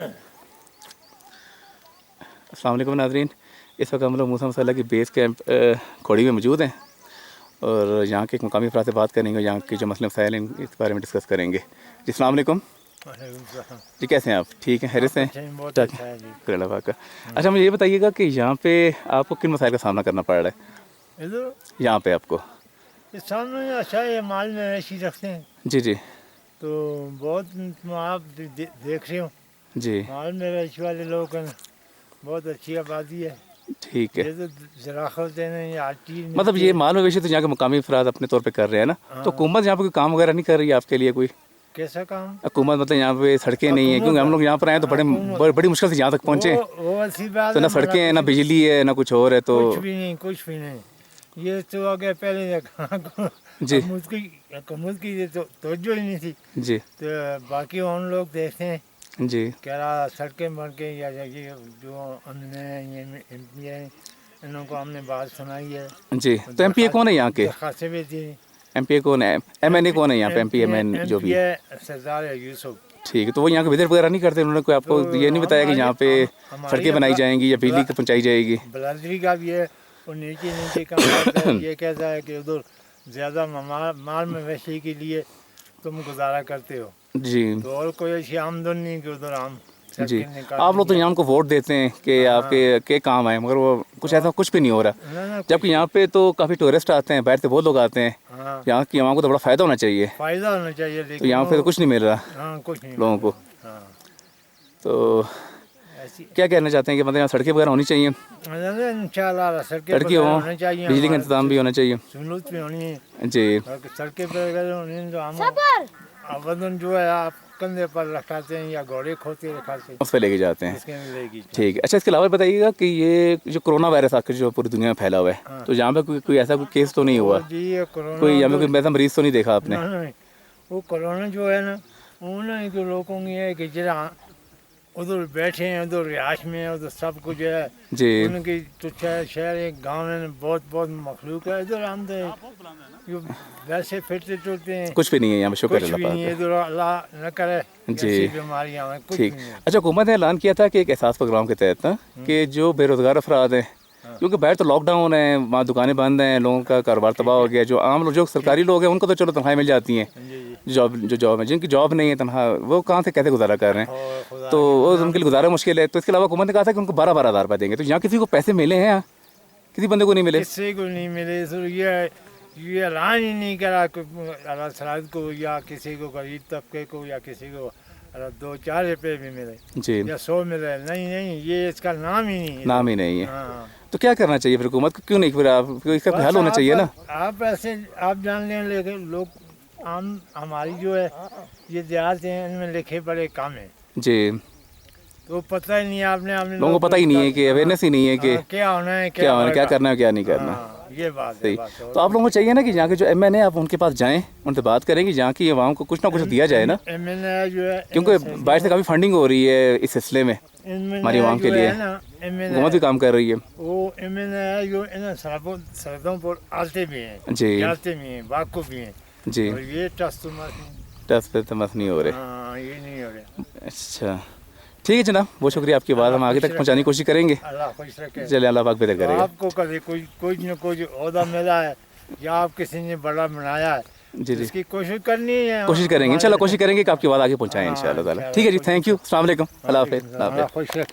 अस्सलाम वालेकुम नाज़रीन, इस वक्त हम लोग मूसा मसाला की बेस कैंप खोड़ी में मौजूद हैं और यहाँ के एक मुकामी अफराद से बात करेंगे, यहाँ के जो मसले मसाइल हैं इस बारे में डिस्कस करेंगे। जी अस्सलाम वालेकुम। जी कैसे हैं आप? ठीक हैं, खैरियत से हैं? बहुत अच्छा है जी। शुक्र अल्लाह पाक का। अच्छा मुझे ये बताइएगा कि यहाँ पे आपको किन मसाइल का सामना करना पड़ रहा है इधर यहाँ पे आपको? इस सामने अच्छा है, माल में ऐसी रखते हैं जी जी तो बहुत आप देख रहे हो जी माल में रैशी वाले लोग हैं, बहुत अच्छी आबादी है। ठीक है। ये तो ज़राख़त देने या हर चीज़ मतलब ये माल मवेशी तो यहाँ के मुकामी अफराद अपने तौर पे कर रहे हैं ना, तो हुकूमत यहाँ पे कोई काम वगैरह नहीं कर रही है आपके लिए? कोई कैसा काम? हुकूमत मतलब यहाँ पे सड़कें नहीं है, क्योंकि हम लोग यहाँ पर आए तो बड़ी मुश्किल से यहाँ तक पहुँचे। वो अच्छी बात तो है, ना सड़कें हैं, ना बिजली है, ना कुछ और है। तो कुछ भी नहीं, कुछ भी नहीं। ये तो आगे पहले जी मुझकी ये तो तवज्जो ही नहीं थी। जी तो बाकी हम लोग देखते हैं जी कह रहा सड़कें बन के या ये जो हमने ये MP हैं इन लोगों को हमने बात सुनाई है। जी। तो MPA कौन है यहाँ के? दरखास्तें भी दी। MPA कौन है? MNA कौन है यहाँ पे? MP MN जो भी है। सरदार यूसुफ। ठीक है। तो वो यहाँ के विजिट वगैरह नहीं करते? उन्होंने कोई आपको ये नहीं बताया कि यहाँ पे सड़कें बनाई जाएंगी या बिजली पहुँचाई जाएगी? बलादरी का भी है और नीचे नीचे काम करता है। ये कहता है कि उधर ज़्यादा माल मवेशी के लिए तुम गुजारा करते हो जी तो और कोई ऐसी आमदन नहीं कि उधर हम जी। आप लोग तो यहाँ उनको वोट देते हैं कि आपके के काम आए, मगर वो कुछ ऐसा कुछ भी नहीं हो रहा। जबकि यहाँ पे तो काफ़ी टूरिस्ट आते हैं, बाहर से बहुत लोग आते हैं। हाँ, यहाँ की आवाम को तो बड़ा फ़ायदा होना चाहिए। फ़ायदा होना चाहिए, तो लेकिन यहाँ पे तो कुछ नहीं मिल रहा हाँ कुछ नहीं लोगों को। हाँ तो ऐसी क्या कहना चाहते हैं कि मतलब यहाँ सड़कें वगैरह होनी चाहिए, इंशाल्लाह सड़कें सड़कें हों, होनी चाहिए, बिजली का इंतजाम भी होना चाहिए। सहूलत भी होनी है। जी सड़कें पर अगर होनी तो हम आवेदन जो है आप कंधे पर रखाते हैं या घोड़े खोते रखाते हैं, उस पर लेके जाते हैं। इसके में लेगी। ठीक है। अच्छा इसके अलावा बताइएगा कि ये जो कोरोना वायरस आकर जो पूरी दुनिया में फैला हुआ है, तो यहाँ पे कोई ऐसा कोई केस तो नहीं हुआ? जी ये कोरोना कोई यहाँ पे कोई ऐसा मरीज तो नहीं देखा आपने? नहीं, वो कोरोना जो है ना उन्होंने तो लोगों की है कि जरा उधर बैठे हैं, उधर रिहाइश में है, उधर सब कुछ है जी उनकी तो शहर एक गांव में बहुत बहुत मखलूक है। इधर हम तो जो वैसे फिरते टूटते हैं, कुछ भी नहीं है यहाँ पे, शुक्र कुछ भी अल्लाह नहीं है। पाक इधर अल्लाह न करे जी। ऐसी बीमारियां हैं, कुछ ठीक। भी नहीं है। अच्छा हुकूमत ने ऐलान किया था कि एक एहसास प्रोग्राम के तहत ना कि जो बेरोज़गार अफराद हैं, क्योंकि बाहर तो लॉकडाउन है, वहाँ दुकानें बंद हैं, लोगों का कारोबार तबाह हो गया। जो आम लोग, जो सरकारी लोग हैं, उनको तो चलो तनख्वाहें मिल जाती हैं, जी जॉब है, जिनकी जॉब नहीं है तनख्वाह, वो कहाँ से कैसे गुजारा कर रहे हैं? और खुदा तो वो उनके लिए गुजारा मुश्किल है। तो इसके अलावा हुकूमत ने कहा था कि उनको 12-12 हज़ार रुपये देंगे। तो यहाँ किसी को पैसे मिले हैं? यहाँ किसी बंदे को नहीं मिले? किसी को नहीं मिले। तो ये ऐलान ही नहीं करा अल्लाह सराद को या किसी को गरीब तबके को या किसी को 2-4 रुपये भी मिले जी या 100 मिले। नहीं नहीं, ये इसका नाम ही नहीं है। नाम ही नहीं है। हाँ। तो क्या करना चाहिए फिर हुकूमत को? क्यों नहीं, फिर आप इसका कोई हल होना चाहिए ना? आप ऐसे आप जान लें, लेकिन लोग आम हमारी जो है ये देहात हैं, इनमें लिखे पढ़े कम है जी। तो पता ही नहीं है। आपने लोगों को पता ही नहीं है कि अवेयरनेस ही नहीं है कि क्या होना है, क्या होना, क्या करना है, क्या नहीं करना। हाँ, ये बात है। सही। बात है। तो आप लोगों को चाहिए ना कि यहाँ के जो MN है आप उनके पास जाएं, उनसे बात करें कि यहाँ की आवाम को कुछ ना कुछ दिया जाए ना, MNA जो है क्योंकि बाहर से काफ़ी फंडिंग हो रही है इस सिलसिले में हमारी आवाम के लिए। हुकूमत भी काम कर रही है। वो MNA जो इन सड़कों पर आते भी हैं, जी जाते भी हैं, वाक़ुफ़ भी हैं। जी। और ये टस पे तो मत नहीं हो रहे। हाँ, ये नहीं हो रहा। अच्छा ठीक है जनाब, बहुत शुक्रिया आपकी बात, हम आगे तक पहुँचाने की कोशिश करेंगे। अल्लाह खुश रखे। चलिए अल्लाह पाक बेहतर करेगा। आपको कभी कोई न कोई ओहदा मिला है या आप किसी ने बड़ा बनाया है, जी जी, इसकी कोशिश करनी है। कोशिश करेंगे इंशाल्लाह, कोशिश करेंगे कि आपकी बात आगे पहुँचाएँ इंशाल्लाह ताला। ठीक है जी, थैंक यू, अस्सलाम वालेकुम, अल्लाह हाफ़िज़। अल्लाह खुश रखे।